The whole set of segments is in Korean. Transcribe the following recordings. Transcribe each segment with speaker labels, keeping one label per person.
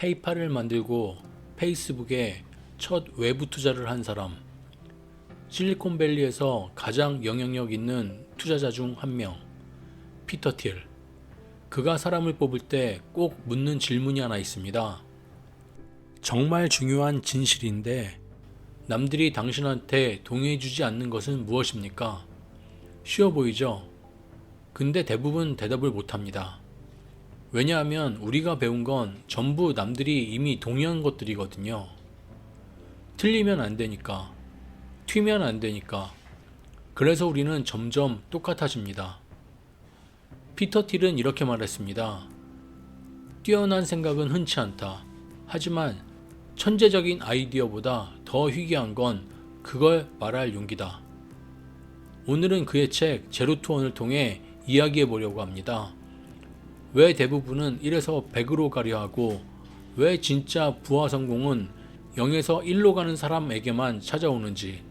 Speaker 1: 페이팔을 만들고 페이스북에 첫 외부 투자를 한 사람, 실리콘밸리에서 가장 영향력 있는 투자자 중 한 명, 피터 틸. 그가 사람을 뽑을 때 꼭 묻는 질문이 하나 있습니다. 정말 중요한 진실인데 남들이 당신한테 동의해주지 않는 것은 무엇입니까? 쉬워 보이죠? 근데 대부분 대답을 못합니다. 왜냐하면 우리가 배운 건 전부 남들이 이미 동의한 것들이거든요. 틀리면 안 되니까, 튀면 안 되니까. 그래서 우리는 점점 똑같아집니다. 피터 틸은 이렇게 말했습니다. 뛰어난 생각은 흔치 않다. 하지만 천재적인 아이디어보다 더 희귀한 건 그걸 말할 용기다. 오늘은 그의 책 제로 투 원을 통해 이야기해 보려고 합니다. 왜 대부분은 1에서 100으로 가려 하고 왜 진짜 부와 성공은 0에서 1로 가는 사람에게만 찾아오는지.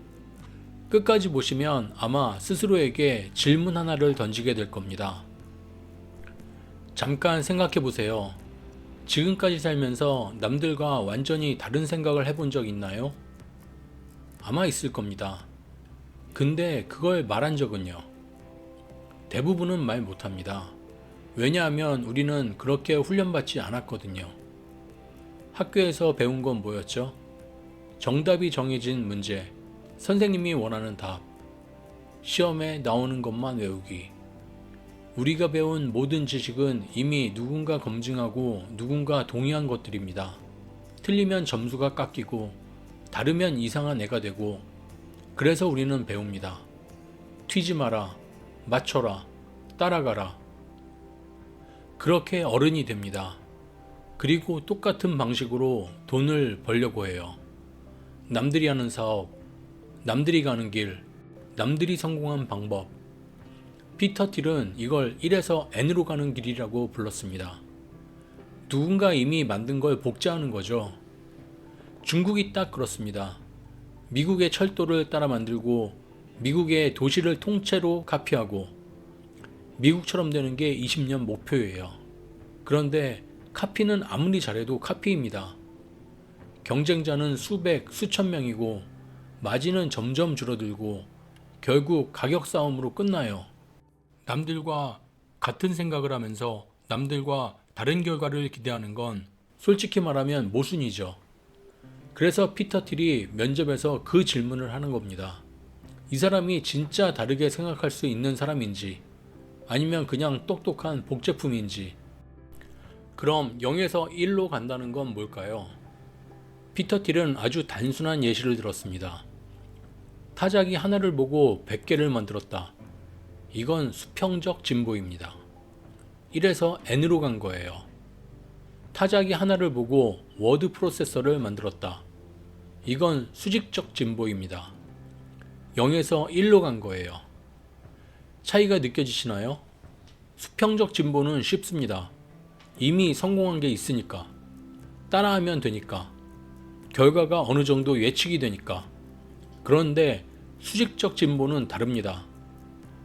Speaker 1: 끝까지 보시면 아마 스스로에게 질문 하나를 던지게 될 겁니다. 잠깐 생각해 보세요. 지금까지 살면서 남들과 완전히 다른 생각을 해본 적 있나요? 아마 있을 겁니다. 근데 그걸 말한 적은요? 대부분은 말 못합니다. 왜냐하면 우리는 그렇게 훈련받지 않았거든요. 학교에서 배운 건 뭐였죠? 정답이 정해진 문제, 선생님이 원하는 답, 시험에 나오는 것만 외우기. 우리가 배운 모든 지식은 이미 누군가 검증하고 누군가 동의한 것들입니다. 틀리면 점수가 깎이고 다르면 이상한 애가 되고, 그래서 우리는 배웁니다. 튀지 마라, 맞춰라, 따라가라. 그렇게 어른이 됩니다. 그리고 똑같은 방식으로 돈을 벌려고 해요. 남들이 하는 사업, 남들이 가는 길, 남들이 성공한 방법. 피터 틸은 이걸 1에서 N으로 가는 길이라고 불렀습니다. 누군가 이미 만든 걸 복제하는 거죠. 중국이 딱 그렇습니다. 미국의 철도를 따라 만들고 미국의 도시를 통째로 카피하고 미국처럼 되는 게 20년 목표예요. 그런데 카피는 아무리 잘해도 카피입니다. 경쟁자는 수백, 수천 명이고 마진은 점점 줄어들고 결국 가격 싸움으로 끝나요. 남들과 같은 생각을 하면서 남들과 다른 결과를 기대하는 건 솔직히 말하면 모순이죠. 그래서 피터 틸이 면접에서 그 질문을 하는 겁니다. 이 사람이 진짜 다르게 생각할 수 있는 사람인지 아니면 그냥 똑똑한 복제품인지. 그럼 0에서 1로 간다는 건 뭘까요? 피터 틸은 아주 단순한 예시를 들었습니다. 타자기 하나를 보고 100개를 만들었다. 이건 수평적 진보입니다. 1에서 N으로 간 거예요. 타자기 하나를 보고 워드 프로세서를 만들었다. 이건 수직적 진보입니다. 0에서 1로 간 거예요. 차이가 느껴지시나요? 수평적 진보는 쉽습니다. 이미 성공한 게 있으니까. 따라하면 되니까. 결과가 어느 정도 예측이 되니까. 그런데 수직적 진보는 다릅니다.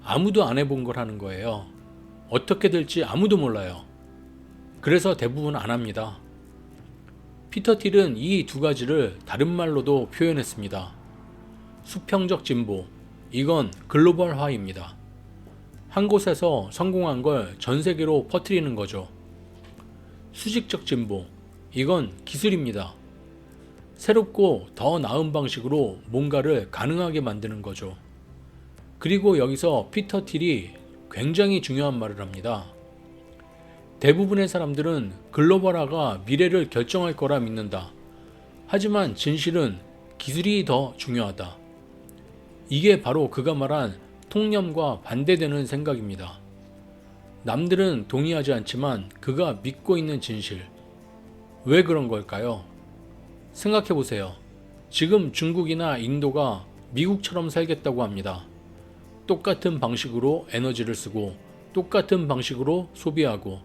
Speaker 1: 아무도 안 해본 걸 하는 거예요. 어떻게 될지 아무도 몰라요. 그래서 대부분 안 합니다. 피터 틸은 이 두 가지를 다른 말로도 표현했습니다. 수평적 진보, 이건 글로벌화입니다. 한 곳에서 성공한 걸 전 세계로 퍼뜨리는 거죠. 수직적 진보, 이건 기술입니다. 새롭고 더 나은 방식으로 뭔가를 가능하게 만드는 거죠. 그리고 여기서 피터 틸이 굉장히 중요한 말을 합니다. 대부분의 사람들은 글로벌화가 미래를 결정할 거라 믿는다. 하지만 진실은 기술이 더 중요하다. 이게 바로 그가 말한 통념과 반대되는 생각입니다. 남들은 동의하지 않지만 그가 믿고 있는 진실. 왜 그런 걸까요? 생각해 보세요. 지금 중국이나 인도가 미국처럼 살겠다고 합니다. 똑같은 방식으로 에너지를 쓰고 똑같은 방식으로 소비하고.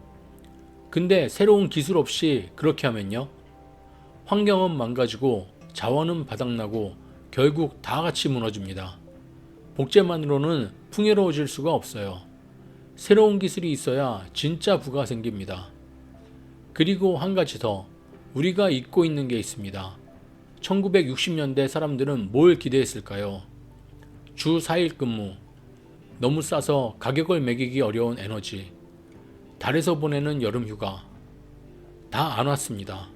Speaker 1: 근데 새로운 기술 없이 그렇게 하면요? 환경은 망가지고 자원은 바닥나고 결국 다 같이 무너집니다. 복제만으로는 풍요로워질 수가 없어요. 새로운 기술이 있어야 진짜 부가 생깁니다. 그리고 한 가지 더, 우리가 잊고 있는 게 있습니다. 1960년대 사람들은 뭘 기대했을까요? 주 4일 근무, 너무 싸서 가격을 매기기 어려운 에너지, 달에서 보내는 여름 휴가, 다 안 왔습니다.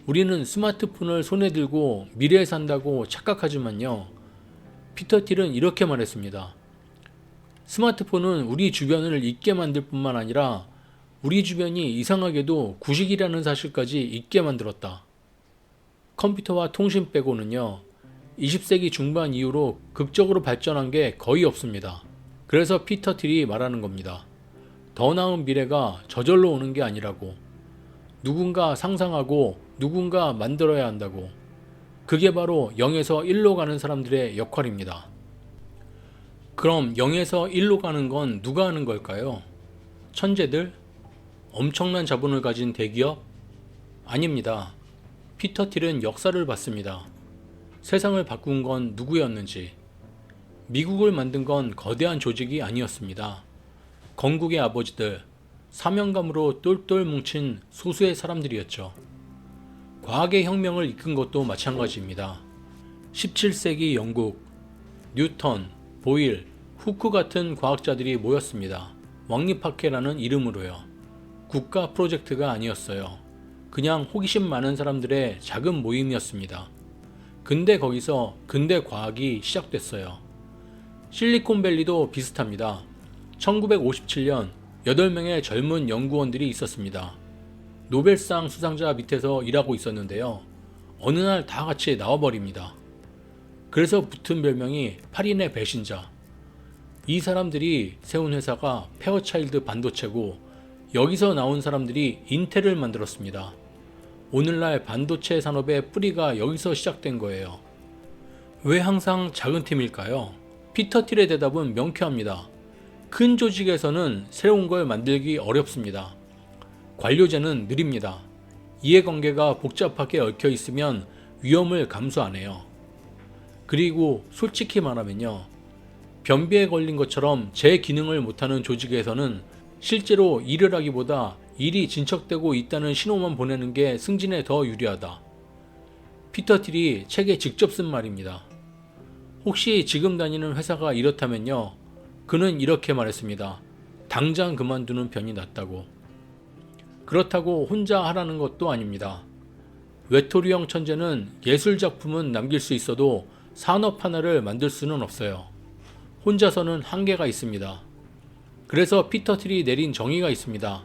Speaker 1: 우리는 스마트폰을 손에 들고 미래에 산다고 착각하지만요. 피터 틸은 이렇게 말했습니다. 스마트폰은 우리 주변을 잊게 만들 뿐만 아니라 우리 주변이 이상하게도 구식이라는 사실까지 잊게 만들었다. 컴퓨터와 통신 빼고는요, 20세기 중반 이후로 극적으로 발전한 게 거의 없습니다. 그래서 피터 틸이 말하는 겁니다. 더 나은 미래가 저절로 오는 게 아니라고. 누군가 상상하고 누군가 만들어야 한다고. 그게 바로 0에서 1로 가는 사람들의 역할입니다. 그럼 0에서 1로 가는 건 누가 하는 걸까요? 천재들? 엄청난 자본을 가진 대기업? 아닙니다. 피터 틸은 역사를 봤습니다. 세상을 바꾼 건 누구였는지. 미국을 만든 건 거대한 조직이 아니었습니다. 건국의 아버지들, 사명감으로 똘똘 뭉친 소수의 사람들이었죠. 과학의 혁명을 이끈 것도 마찬가지입니다. 17세기 영국, 뉴턴, 보일, 후크 같은 과학자들이 모였습니다. 왕립학회라는 이름으로요. 국가 프로젝트가 아니었어요. 그냥 호기심 많은 사람들의 작은 모임이었습니다. 근데 거기서 근대 과학이 시작됐어요. 실리콘밸리도 비슷합니다. 1957년 8명의 젊은 연구원들이 있었습니다. 노벨상 수상자 밑에서 일하고 있었는데요. 어느 날 다 같이 나와버립니다. 그래서 붙은 별명이 8인의 배신자. 이 사람들이 세운 회사가 페어차일드 반도체고 여기서 나온 사람들이 인텔을 만들었습니다. 오늘날 반도체 산업의 뿌리가 여기서 시작된 거예요. 왜 항상 작은 팀일까요? 피터 틸의 대답은 명쾌합니다. 큰 조직에서는 새로운 걸 만들기 어렵습니다. 관료제는 느립니다. 이해관계가 복잡하게 얽혀 있으면 위험을 감수 안 해요. 그리고 솔직히 말하면요. 변비에 걸린 것처럼 제 기능을 못하는 조직에서는 실제로 일을 하기보다 일이 진척되고 있다는 신호만 보내는 게 승진에 더 유리하다. 피터 틸이 책에 직접 쓴 말입니다. 혹시 지금 다니는 회사가 이렇다면요. 그는 이렇게 말했습니다. 당장 그만두는 편이 낫다고. 그렇다고 혼자 하라는 것도 아닙니다. 외톨이형 천재는 예술작품은 남길 수 있어도 산업 하나를 만들 수는 없어요. 혼자서는 한계가 있습니다. 그래서 피터 틸이 내린 정의가 있습니다.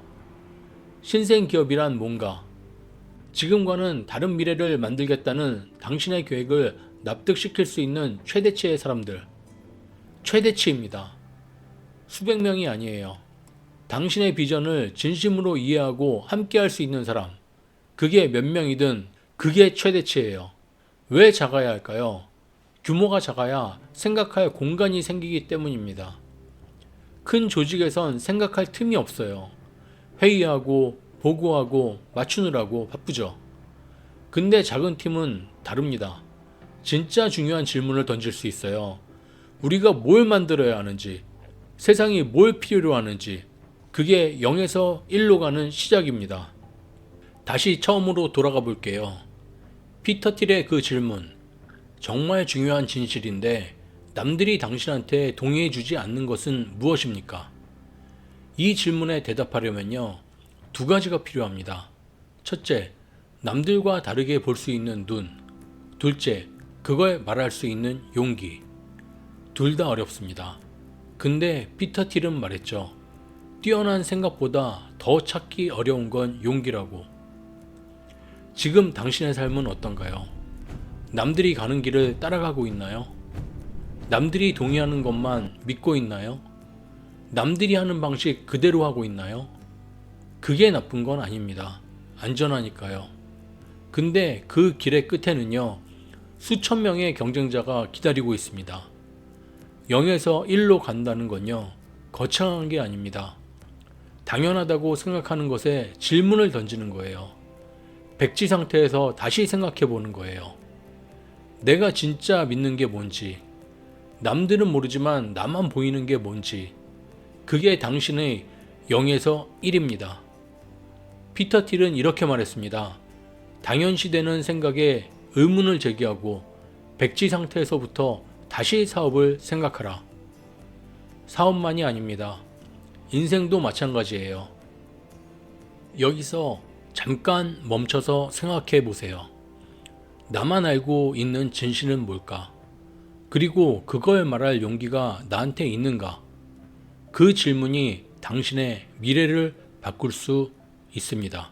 Speaker 1: 신생기업이란 뭔가? 지금과는 다른 미래를 만들겠다는 당신의 계획을 납득시킬 수 있는 최대치의 사람들. 최대치입니다. 수백 명이 아니에요. 당신의 비전을 진심으로 이해하고 함께할 수 있는 사람. 그게 몇 명이든 그게 최대치예요. 왜 작아야 할까요? 규모가 작아야 생각할 공간이 생기기 때문입니다. 큰 조직에선 생각할 틈이 없어요. 회의하고 보고하고 맞추느라고 바쁘죠. 근데 작은 팀은 다릅니다. 진짜 중요한 질문을 던질 수 있어요. 우리가 뭘 만들어야 하는지, 세상이 뭘 필요로 하는지, 그게 0에서 1로 가는 시작입니다. 다시 처음으로 돌아가 볼게요. 피터 틸의 그 질문, 정말 중요한 진실인데 남들이 당신한테 동의해주지 않는 것은 무엇입니까? 이 질문에 대답하려면요, 두 가지가 필요합니다. 첫째, 남들과 다르게 볼 수 있는 눈. 둘째, 그걸 말할 수 있는 용기. 둘 다 어렵습니다. 근데 피터 틸은 말했죠. 뛰어난 생각보다 더 찾기 어려운 건 용기라고. 지금 당신의 삶은 어떤가요? 남들이 가는 길을 따라가고 있나요? 남들이 동의하는 것만 믿고 있나요? 남들이 하는 방식 그대로 하고 있나요? 그게 나쁜 건 아닙니다. 안전하니까요. 근데 그 길의 끝에는요, 수천 명의 경쟁자가 기다리고 있습니다. 0에서 1로 간다는 건요, 거창한 게 아닙니다. 당연하다고 생각하는 것에 질문을 던지는 거예요. 백지 상태에서 다시 생각해 보는 거예요. 내가 진짜 믿는 게 뭔지, 남들은 모르지만 나만 보이는 게 뭔지, 그게 당신의 0에서 1입니다. 피터 틸은 이렇게 말했습니다. 당연시되는 생각에 의문을 제기하고 백지 상태에서부터 다시 사업을 생각하라. 사업만이 아닙니다. 인생도 마찬가지예요. 여기서 잠깐 멈춰서 생각해 보세요. 나만 알고 있는 진실은 뭘까? 그리고 그걸 말할 용기가 나한테 있는가? 그 질문이 당신의 미래를 바꿀 수 있습니다.